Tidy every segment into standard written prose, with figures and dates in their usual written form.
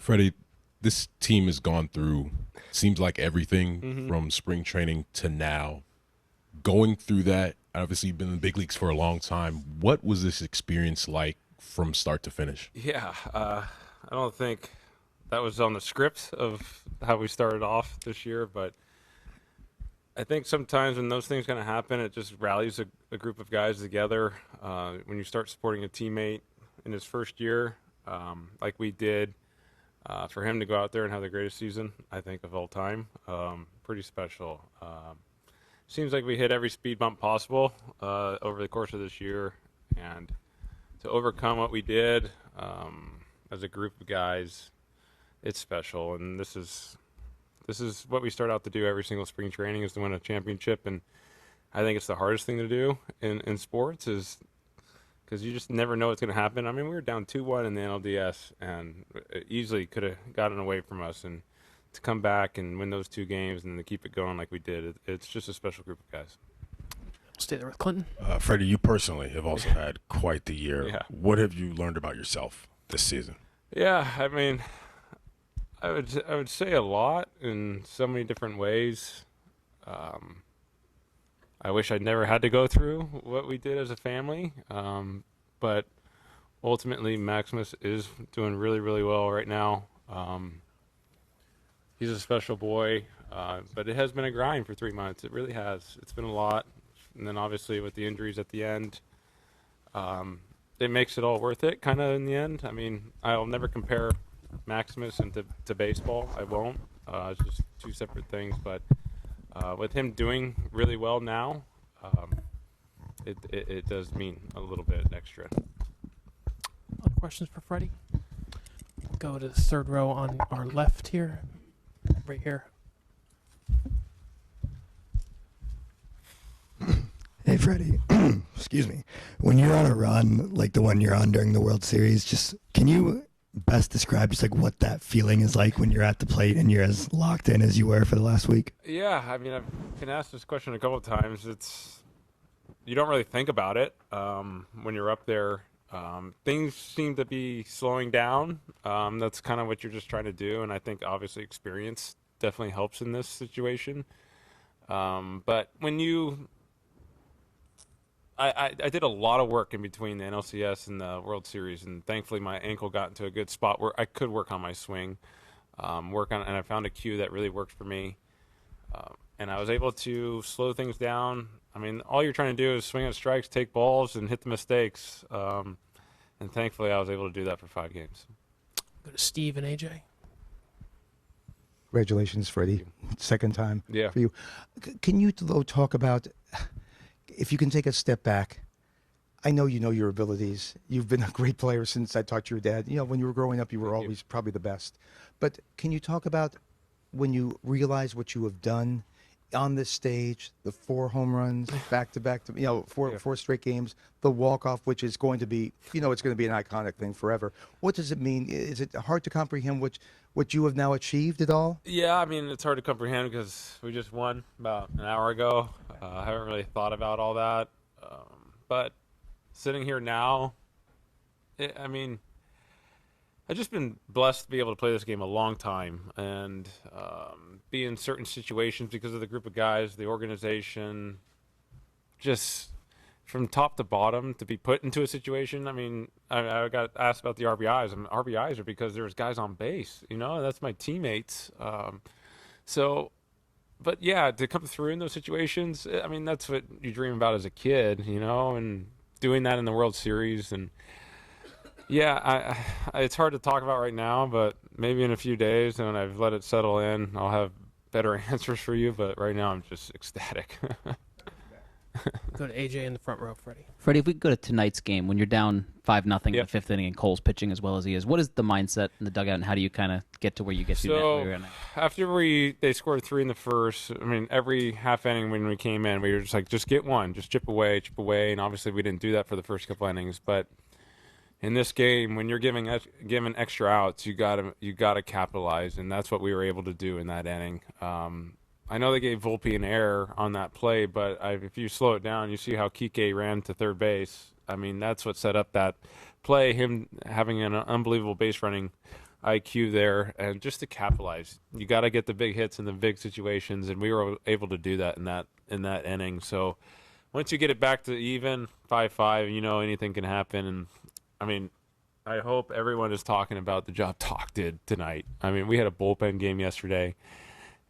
Freddie, this team has gone through, seems like everything Mm-hmm. from spring training to now. Going through that, obviously you've been in the big leagues for a long time. What was this experience like from start to finish? Yeah, I don't think that was on the script of how we started off this year, but I think sometimes when those things kind of happen, it just rallies a group of guys together. When you start supporting a teammate in his first year, like we did, for him to go out there and have the greatest season, I think, of all time, pretty special. Seems like we hit every speed bump possible over the course of this year, and to overcome what we did as a group of guys, it's special. And this is what we start out to do every single spring training, is to win a championship. And I think it's the hardest thing to do in sports, is because you just never know what's going to happen. I mean, we were down 2-1 in the NLDS, and it easily could have gotten away from us. And to come back and win those 2 games and to keep it going like we did, it's just a special group of guys. Stay there with Clinton. Freddie, you personally have also had quite the year. Yeah. What have you learned about yourself this season? Yeah, I mean, I would say a lot in so many different ways. I wish I'd never had to go through what we did as a family, but ultimately Maximus is doing really, really well right now. He's a special boy, but it has been a grind for 3 months. It really has. It's been a lot, and then obviously with the injuries at the end, it makes it all worth it, kind of in the end. I mean, I'll never compare Maximus to baseball. I won't. It's just 2 separate things. But with him doing really well now, it does mean a little bit extra. Other questions for Freddie? Go to the third row on our left here. Right here. Hey, Freddie. Excuse me. When you're on a run like the one you're on during the World Series, just can you best describe just like what that feeling is like when you're at the plate and you're as locked in as you were for the last week? Yeah, I mean, I've been asked this question a couple of times. You don't really think about it when you're up there. Things seem to be slowing down. That's kind of what you're just trying to do, and I think obviously experience definitely helps in this situation. But when I did a lot of work in between the NLCS and the World Series, and thankfully my ankle got into a good spot where I could work on my swing, and I found a cue that really worked for me, and I was able to slow things down. I mean, all you're trying to do is swing at strikes, take balls, and hit the mistakes, and thankfully I was able to do that for 5 games. Go to Steve and AJ. Congratulations, Freddie. Second time Yeah. for you. Can you, though, talk about, if you can take a step back, I know you know your abilities. You've been a great player since I talked to your dad. You know, when you were growing up, you were always probably the best. But can you talk about when you realize what you have done on this stage, the 4 home runs, back-to-back, four straight games, the walk-off, which is going to be, it's going to be an iconic thing forever. What does it mean? Is it hard to comprehend what you have now achieved at all? Yeah, I mean, it's hard to comprehend because we just won about an hour ago. I haven't really thought about all that. But sitting here now, I've just been blessed to be able to play this game a long time and be in certain situations because of the group of guys, the organization, just from top to bottom to be put into a situation. I mean, I got asked about the RBIs. RBIs are because there's guys on base, that's my teammates. But yeah, to come through in those situations, I mean, that's what you dream about as a kid, and doing that in the World Series. And yeah, it's hard to talk about right now, but maybe in a few days when I've let it settle in, I'll have better answers for you. But right now I'm just ecstatic. Go to AJ in the front row, Freddie. Freddie, if we go to tonight's game, when you're down 5-0 in Yep. the 5th inning and Cole's pitching as well as he is, what is the mindset in the dugout, and how do you kind of get to where you get to So now? after they scored 3 in the first, I mean, every half inning when we came in, we were just like, just get one, just chip away, and obviously we didn't do that for the first couple innings. But in this game, when you're giving extra outs, you gotta capitalize, and that's what we were able to do in that inning. I know they gave Volpe an error on that play, but if you slow it down, you see how Kike ran to third base. I mean, that's what set up that play, him having an unbelievable base running IQ there, and just to capitalize. You got to get the big hits in the big situations, and we were able to do that in that inning. So once you get it back to even 5-5, anything can happen. And I mean, I hope everyone is talking about the job Talk did tonight. I mean, we had a bullpen game yesterday,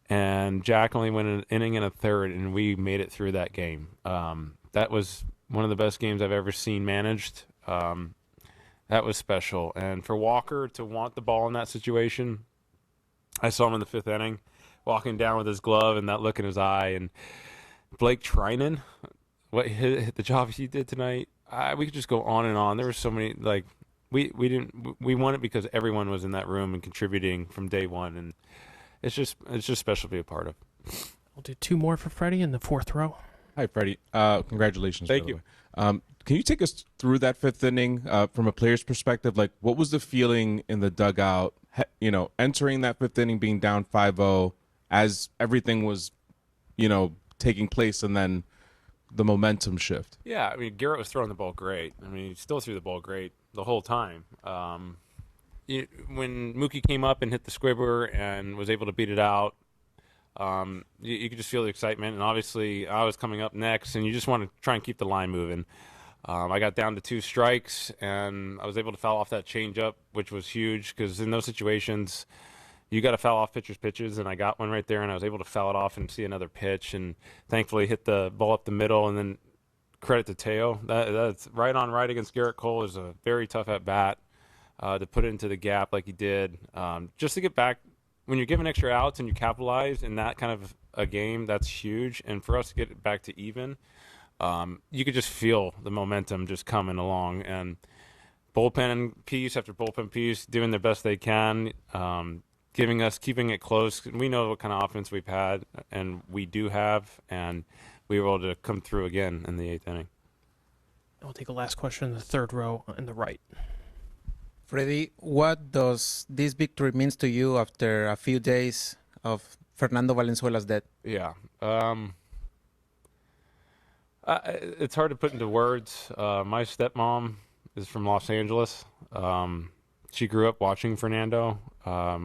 and Jack only went an inning and a third, and we made it through that game. That was one of the best games I've ever seen managed. That was special. And for Walker to want the ball in that situation, I saw him in the 5th inning walking down with his glove and that look in his eye. And Blake Trinan, the job he did tonight, we could just go on and on. There were so many, we won it because everyone was in that room and contributing from day one. And it's just special to be a part of. We'll do 2 more for Freddie in the 4th row. Hi, Freddie. Congratulations. Thank you. Can you take us through that 5th inning from a player's perspective? Like, what was the feeling in the dugout, entering that 5th inning, being down 5-0 as everything was, taking place, and then the momentum shift? Yeah, I mean, Garrett was throwing the ball great. I mean, he still threw the ball great the whole time. When Mookie came up and hit the squibber and was able to beat it out, you could just feel the excitement. And obviously, I was coming up next, and you just want to try and keep the line moving. I got down to 2 strikes, and I was able to foul off that changeup, which was huge because in those situations, you got to foul off pitchers' pitches, and I got one right there, and I was able to foul it off and see another pitch, and thankfully hit the ball up the middle, and then credit to Teo. That's right on right against Garrett Cole is a very tough at-bat to put it into the gap like he did. Just to get back, when you're given extra outs and you capitalize in that kind of a game, that's huge, and for us to get it back to even, you could just feel the momentum just coming along, and bullpen piece after bullpen piece doing their best they can, keeping it close. We know what kind of offense we've had, and we do have, and we were able to come through again in the 8th inning. I'll take a last question in the 3rd row in the right. Freddie, what does this victory means to you after a few days of Fernando Valenzuela's death? Yeah. It's hard to put into words. My stepmom is from Los Angeles. She grew up watching Fernando,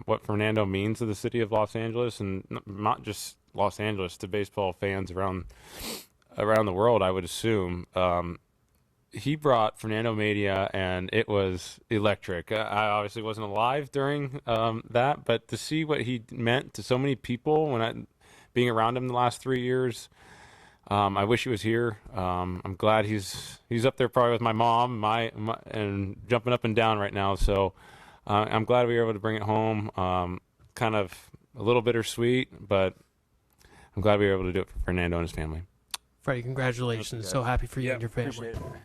what Fernando means to the city of Los Angeles, and not just Los Angeles, to baseball fans around the world, I would assume. He brought Fernando Mania, and it was electric. I obviously wasn't alive during that, but to see what he meant to so many people being around him the last 3 years, I wish he was here. I'm glad he's up there probably with my mom, and jumping up and down right now. So I'm glad we were able to bring it home. Kind of a little bittersweet, but I'm glad we were able to do it for Fernando and his family. Freddie, congratulations. So happy for you and your family. Appreciate it.